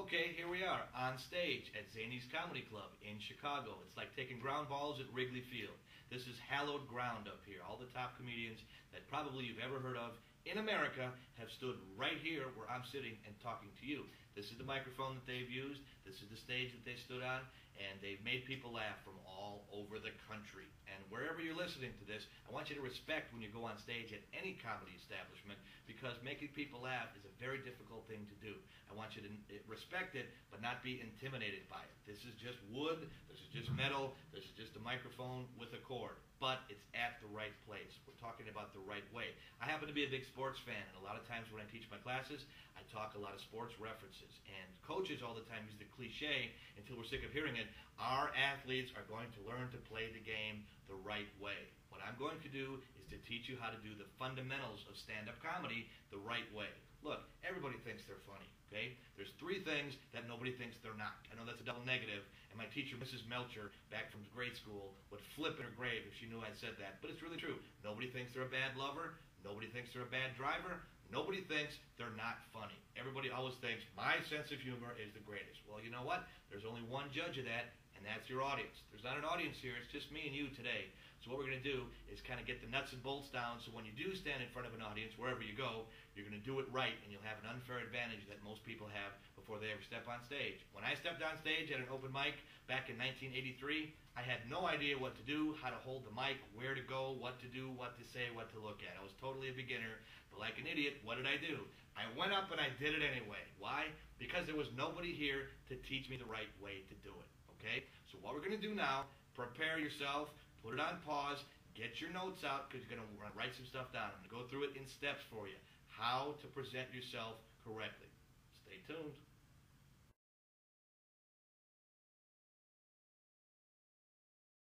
Okay, here we are on stage at ZANIES Comedy Club in Chicago. It's like taking ground balls at Wrigley Field. This is hallowed ground up here. All the top comedians that probably you've ever heard of in America have stood right here where I'm sitting and talking to you. This is the microphone that they've used. This is the stage that they stood on, and they've made people laugh from all over the country. And wherever you're listening to this, I want you to respect when you go on stage at any comedy establishment, because making people laugh is a very difficult thing to do. I want you to respect it, but not be intimidated by it. This is just wood, this is just metal, this is just a microphone with a cord. But it's at the right place. We're talking about the right way. I happen to be a big sports fan, and a lot of times when I teach my classes, I talk a lot of sports references. And coaches all the time use the cliche, until we're sick of hearing it, our athletes are going to learn to play the game the right way. What I'm going to do is to teach you how to do the fundamentals of stand-up comedy the right way. Look, everybody thinks they're funny, okay? There's three things that nobody thinks they're not. I know that's a double negative, and my teacher, Mrs. Melcher, back from grade school, would flip in her grave if she knew I'd said that. But it's really true. Nobody thinks they're a bad lover. Nobody thinks they're a bad driver. Nobody thinks they're not funny. Everybody always thinks, my sense of humor is the greatest. Well, you know what? There's only one judge of that, and that's your audience. There's not an audience here. It's just me and you today. So what we're going to do is kind of get the nuts and bolts down, so when you do stand in front of an audience, wherever you go, you're going to do it right, and you'll have an unfair advantage that most people have before they ever step on stage. When I stepped on stage at an open mic back in 1983, I had no idea what to do, how to hold the mic, where to go, what to do, what to say, what to look at. I was totally a beginner, but like an idiot, what did I do? I went up and I did it anyway. Why? Because there was nobody here to teach me the right way to do it. Okay? So what we're going to do now, prepare yourself, put it on pause, get your notes out, because you're going to write some stuff down. I'm going to go through it in steps for you. How to present yourself correctly. Stay tuned.